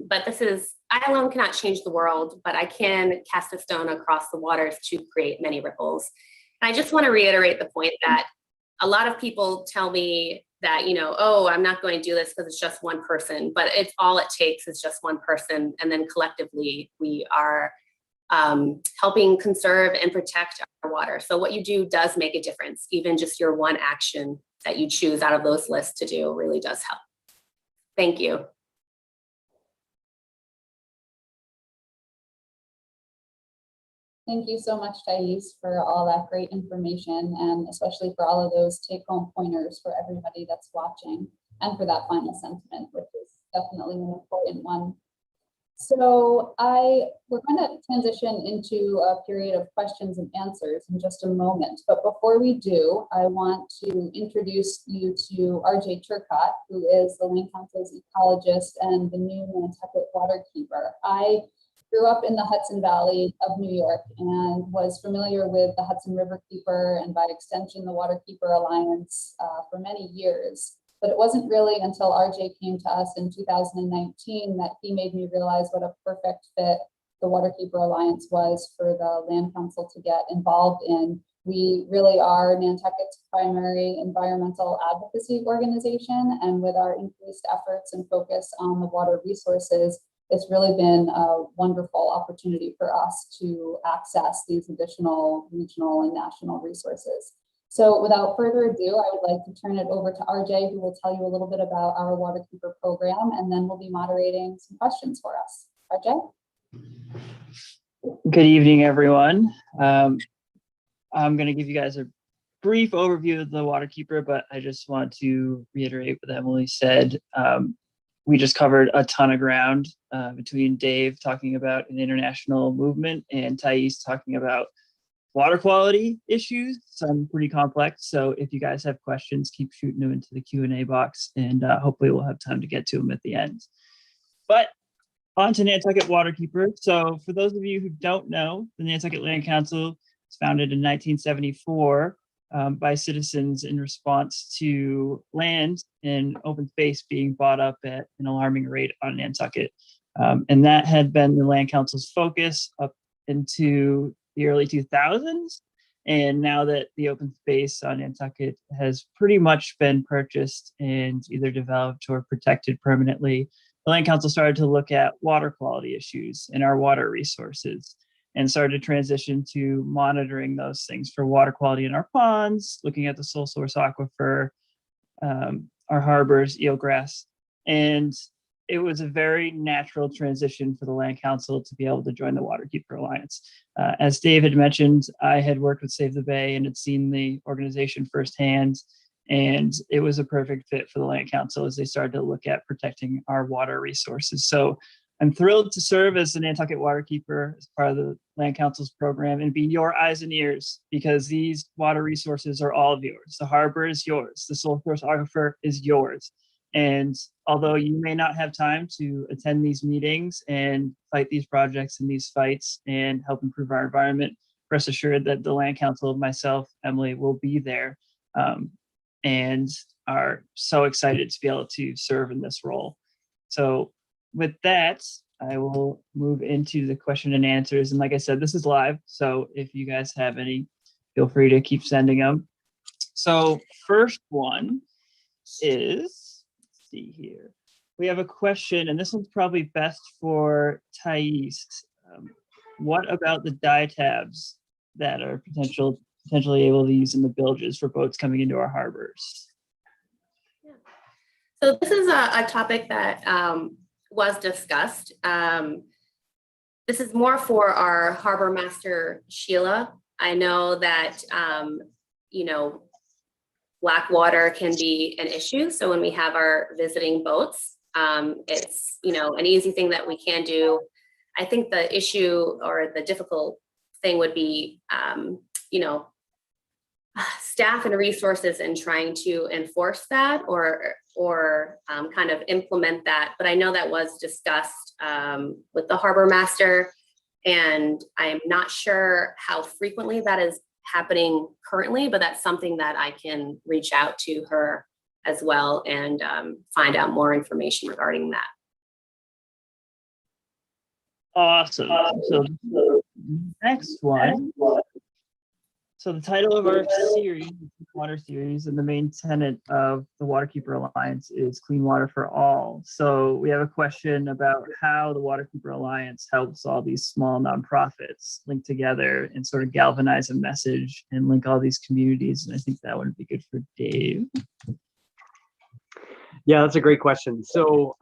but this is, I alone cannot change the world, but I can cast a stone across the waters to create many ripples. And I just want to reiterate the point that a lot of people tell me that, oh, I'm not going to do this because it's just one person, but it's all it takes is just one person. And then collectively, we are helping conserve and protect our water. So what you do does make a difference. Even just your one action that you choose out of those lists to do really does help. Thank you. Thank you so much, Thais, for all that great information, and especially for all of those take-home pointers for everybody that's watching, and for that final sentiment, which is definitely an important one. So we're going to transition into a period of questions and answers in just a moment. But before we do, I want to introduce you to RJ Turcotte, who is the Land Council's ecologist and the new Nantucket Waterkeeper. I grew up in the Hudson Valley of New York and was familiar with the Hudson Riverkeeper and by extension the Waterkeeper Alliance for many years. But it wasn't really until RJ came to us in 2019 that he made me realize what a perfect fit the Waterkeeper Alliance was for the Land Council to get involved in. We really are Nantucket's primary environmental advocacy organization, and with our increased efforts and focus on the water resources, it's really been a wonderful opportunity for us to access these additional regional and national resources. So without further ado, I would like to turn it over to RJ, who will tell you a little bit about our Waterkeeper program, and then we'll be moderating some questions for us. RJ? Good evening, everyone. I'm going to give you guys a brief overview of the Waterkeeper, but I just want to reiterate what Emily said. We just covered a ton of ground between Dave talking about an international movement and Thais talking about water quality issues. Some pretty complex. So if you guys have questions, keep shooting them into the Q&A box, and hopefully we'll have time to get to them at the end. But on to Nantucket Waterkeeper. So for those of you who don't know, the Nantucket Land Council was founded in 1974 by citizens in response to land and open space being bought up at an alarming rate on Nantucket. And that had been the Land Council's focus up into the early 2000s. And now that the open space on Nantucket has pretty much been purchased and either developed or protected permanently, the Land Council started to look at water quality issues in our water resources and started to transition to monitoring those things for water quality in our ponds, looking at the sole source aquifer, our harbors, eelgrass. And it was a very natural transition for the Land Council to be able to join the Waterkeeper Alliance. As Dave had mentioned, I had worked with Save the Bay and had seen the organization firsthand. And it was a perfect fit for the Land Council as they started to look at protecting our water resources. So I'm thrilled to serve as the Nantucket Waterkeeper as part of the Land Council's program and be your eyes and ears, because these water resources are all of yours. The harbor is yours. The sole source aquifer is yours. And although you may not have time to attend these meetings and fight these projects and these fights and help improve our environment, rest assured that the Land Council, myself, Emily, will be there. And are so excited to be able to serve in this role. So with that, I will move into the question and answers. And like I said, this is live. So if you guys have any, feel free to keep sending them. So first one is, let's see here. We have a question, and this one's probably best for Thais. What about the diatabs that are potentially able to use in the bilges for boats coming into our harbors? Yeah. So this is a topic that was discussed. This is more for our harbor master, Sheila. I know that, black water can be an issue. So when we have our visiting boats, it's, an easy thing that we can do. I think the issue or the difficult thing would be, staff and resources in trying to enforce that or kind of implement that. But I know that was discussed with the harbor master, and I'm not sure how frequently that is happening currently, but that's something that I can reach out to her as well and find out more information regarding that. Awesome. So the next one. So the title of our series, Water Series, and the main tenet of the Waterkeeper Alliance is Clean Water for All. So we have a question about how the Waterkeeper Alliance helps all these small nonprofits link together and sort of galvanize a message and link all these communities. And I think that would be good for Dave. Yeah, that's a great question. So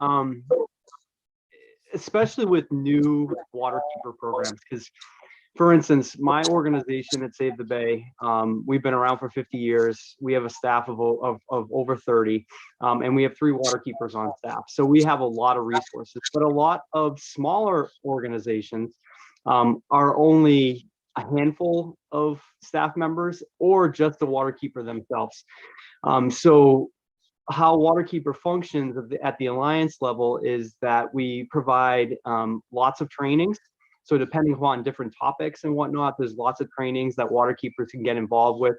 especially with new Waterkeeper programs, because for instance, my organization at Save the Bay, we've been around for 50 years. We have a staff of over 30, and we have 3 waterkeepers on staff. So we have a lot of resources, but a lot of smaller organizations are only a handful of staff members or just the waterkeeper themselves. So how Waterkeeper functions at the Alliance level is that we provide lots of trainings. So depending upon different topics and whatnot, there's lots of trainings that waterkeepers can get involved with.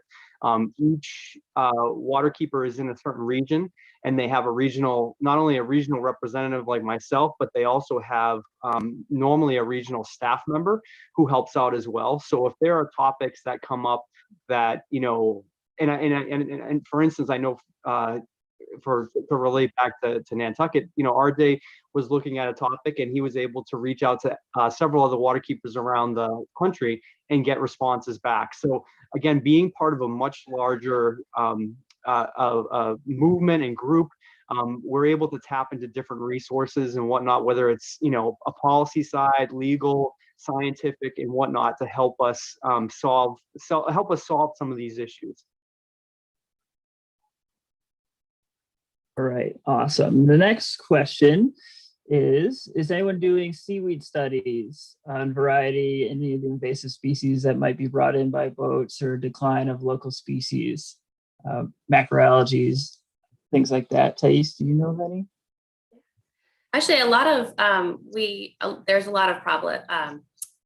Each waterkeeper is in a certain region, and they have a regional, not only a regional representative like myself, but they also have normally a regional staff member who helps out as well. So if there are topics that come up that, and for instance, I know to relate back to Nantucket, RJ was looking at a topic and he was able to reach out to several other waterkeepers around the country and get responses back. So again, being part of a much larger movement and group, we're able to tap into different resources and whatnot, whether it's, a policy side, legal, scientific and whatnot to help us solve some of these issues. All right, awesome. The next question is anyone doing seaweed studies on variety and any of the invasive species that might be brought in by boats or decline of local species, macroalgae, things like that? Thais, do you know of any? Actually, a lot of there's a lot of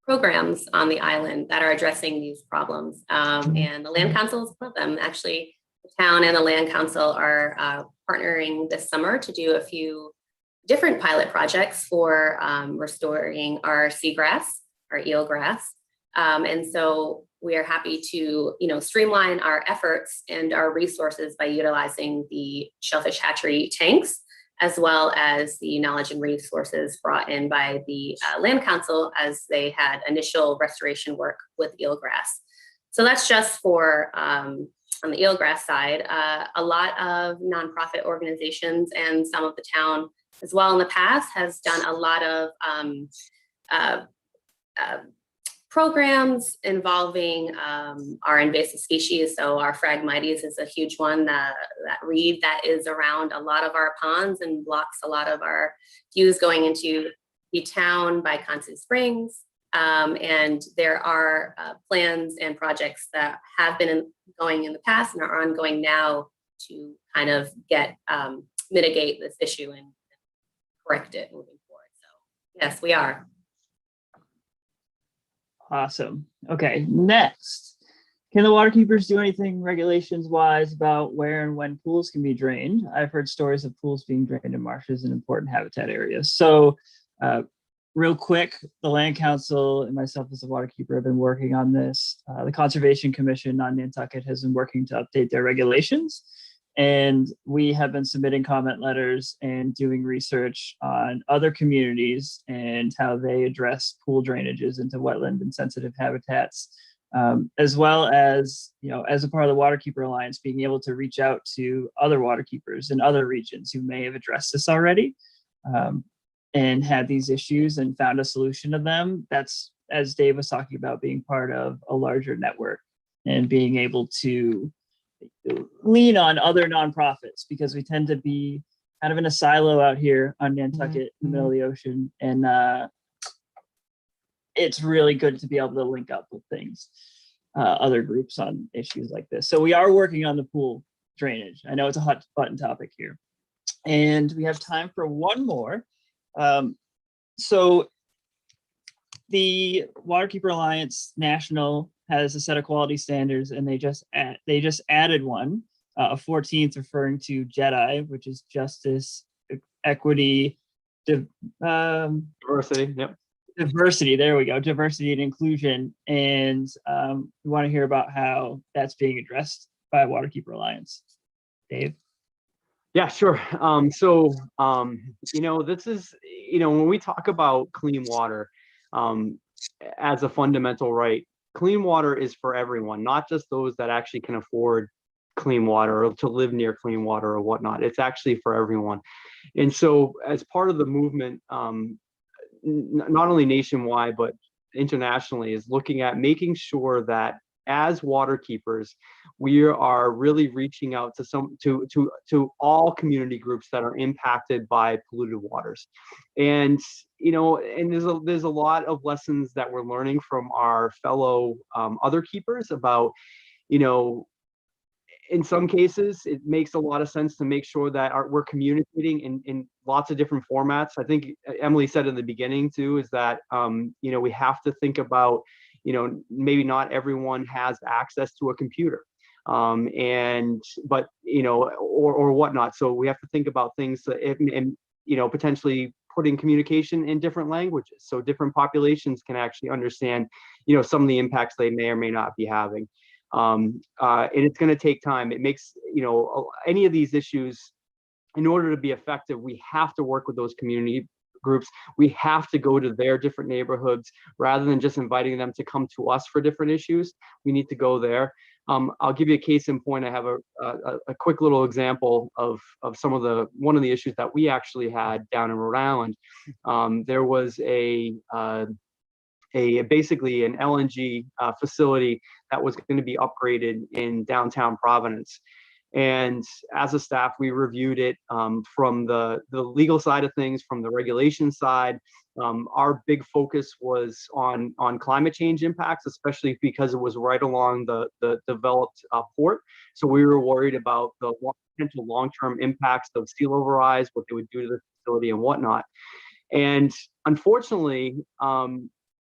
programs on the island that are addressing these problems, and the Land Council is one of them. Actually, the town and the Land Council are partnering this summer to do a few different pilot projects for restoring our seagrass, our eelgrass, and so we are happy to streamline our efforts and our resources by utilizing the shellfish hatchery tanks, as well as the knowledge and resources brought in by the Land Council as they had initial restoration work with eelgrass. So that's just for on the eelgrass side. A lot of nonprofit organizations and some of the town as well in the past has done a lot of programs involving our invasive species. So our Phragmites is a huge one, that reed that is around a lot of our ponds and blocks a lot of our views going into the town by Constant Springs. And there are plans and projects that have been going in the past and are ongoing now to kind of mitigate this issue and correct it moving forward. So yes, we are. Awesome. Okay, next. Can the waterkeepers do anything regulations wise about where and when pools can be drained? I've heard stories of pools being drained in marshes and important habitat areas. So real quick, the Land Council and myself as a waterkeeper have been working on this. The Conservation Commission on Nantucket has been working to update their regulations. And we have been submitting comment letters and doing research on other communities and how they address pool drainages into wetland and sensitive habitats, as well as, as a part of the Waterkeeper Alliance, being able to reach out to other waterkeepers in other regions who may have addressed this already and had these issues and found a solution to them. That's, as Dave was talking about, being part of a larger network and being able to lean on other nonprofits, because we tend to be kind of in a silo out here on Nantucket in the middle of the ocean. And it's really good to be able to link up with things, other groups on issues like this. So we are working on the pool drainage. I know it's a hot button topic here. And we have time for one more. So the Waterkeeper Alliance National has a set of quality standards, and they just added one, a 14th, referring to JEDI, which is justice, equity, Diversity. Yep. Diversity. There we go. Diversity and inclusion. And we want to hear about how that's being addressed by Waterkeeper Alliance. Dave. Yeah, sure. This is, when we talk about clean water as a fundamental right, clean water is for everyone, not just those that actually can afford clean water or to live near clean water or whatnot. It's actually for everyone. And so as part of the movement, not only nationwide, but internationally, is looking at making sure that as waterkeepers, we are really reaching out to all community groups that are impacted by polluted waters. And there's a lot of lessons that we're learning from our fellow other keepers about, in some cases, it makes a lot of sense to make sure that we're communicating in lots of different formats. I think Emily said in the beginning too, is that, we have to think about, maybe not everyone has access to a computer, or whatnot. So we have to think about things and potentially putting communication in different languages, so different populations can actually understand, some of the impacts they may or may not be having. And it's going to take time. It makes, any of these issues, in order to be effective, we have to work with those community groups. We have to go to their different neighborhoods rather than just inviting them to come to us for different issues. We need to go there. I'll give you a case in point. I have a quick little example of one of the issues that we actually had down in Rhode Island. There was basically an LNG facility that was going to be upgraded in downtown Providence. And as a staff, we reviewed it from the legal side of things, from the regulation side. Our big focus was on climate change impacts, especially because it was right along the developed port. So we were worried about the potential long-term impacts of sea level rise, what they would do to the facility and whatnot. And unfortunately,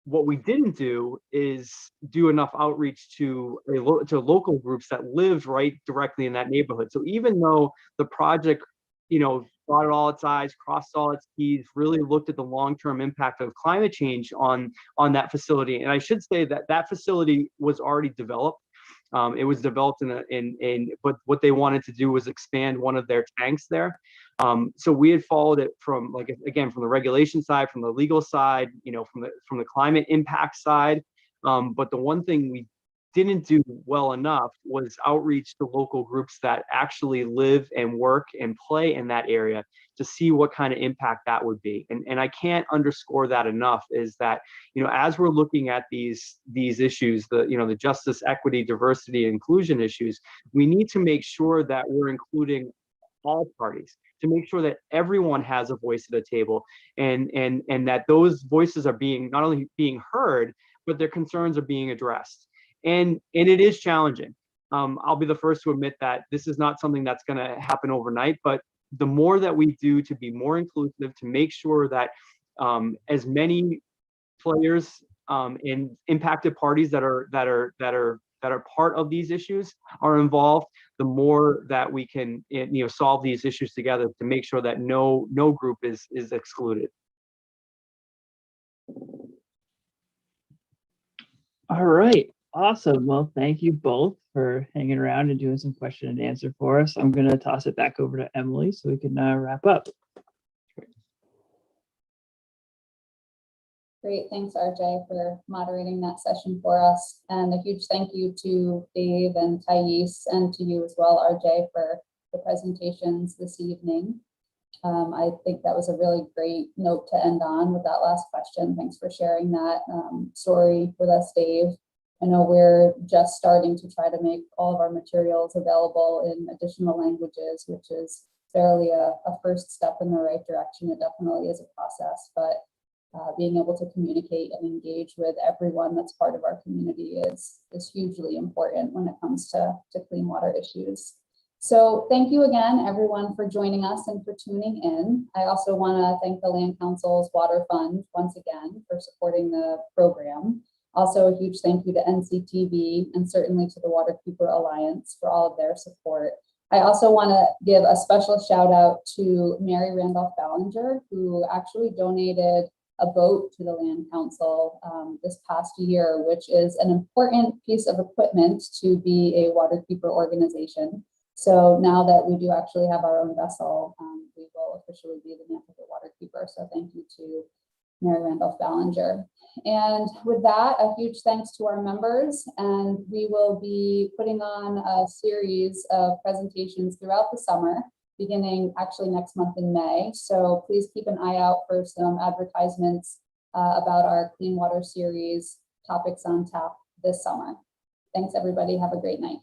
what we didn't do is do enough outreach to local groups that lived right directly in that neighborhood. So even though the project, dotted all its I's, crossed all its T's, really looked at the long-term impact of climate change on that facility. And I should say that that facility was already developed. It was developed but what they wanted to do was expand one of their tanks there. So we had followed it from, like, again, from the regulation side, from the legal side, from the climate impact side. But the one thing we didn't do well enough was outreach to local groups that actually live and work and play in that area to see what kind of impact that would be. And I can't underscore that enough, is that, as we're looking at these issues, the justice, equity, diversity, and inclusion issues, we need to make sure that we're including all parties, to make sure that everyone has a voice at the table, and that those voices are being not only being heard, but their concerns are being addressed. And it is challenging. I'll be the first to admit that this is not something that's going to happen overnight, but the more that we do to be more inclusive, to make sure that as many players and impacted parties that are part of these issues are involved, the more that we can solve these issues together to make sure that no group is excluded. All right. Awesome. Well, thank you both for hanging around and doing some question and answer for us. I'm going to toss it back over to Emily so we can wrap up. Great. Thanks, RJ, for moderating that session for us. And a huge thank you to Dave and Thais, and to you as well, RJ, for the presentations this evening. I think that was a really great note to end on with that last question. Thanks for sharing that story with us, Dave. I know we're just starting to try to make all of our materials available in additional languages, which is fairly a first step in the right direction. It definitely is a process, but being able to communicate and engage with everyone that's part of our community is hugely important when it comes to clean water issues. So thank you again, everyone, for joining us and for tuning in. I also want to thank the Land Council's Water Fund once again for supporting the program. Also, a huge thank you to NCTV and certainly to the Waterkeeper Alliance for all of their support. I also want to give a special shout out to Mary Randolph Ballinger, who actually donated a boat to the Land Council this past year, which is an important piece of equipment to be a Waterkeeper organization. So now that we do actually have our own vessel, we will officially be the Nantucket Waterkeeper. So thank you to Mary Randolph Ballinger. And with that, a huge thanks to our members. And we will be putting on a series of presentations throughout the summer, beginning actually next month in May. So please keep an eye out for some advertisements about our Clean Water Series topics on tap this summer. Thanks, everybody. Have a great night.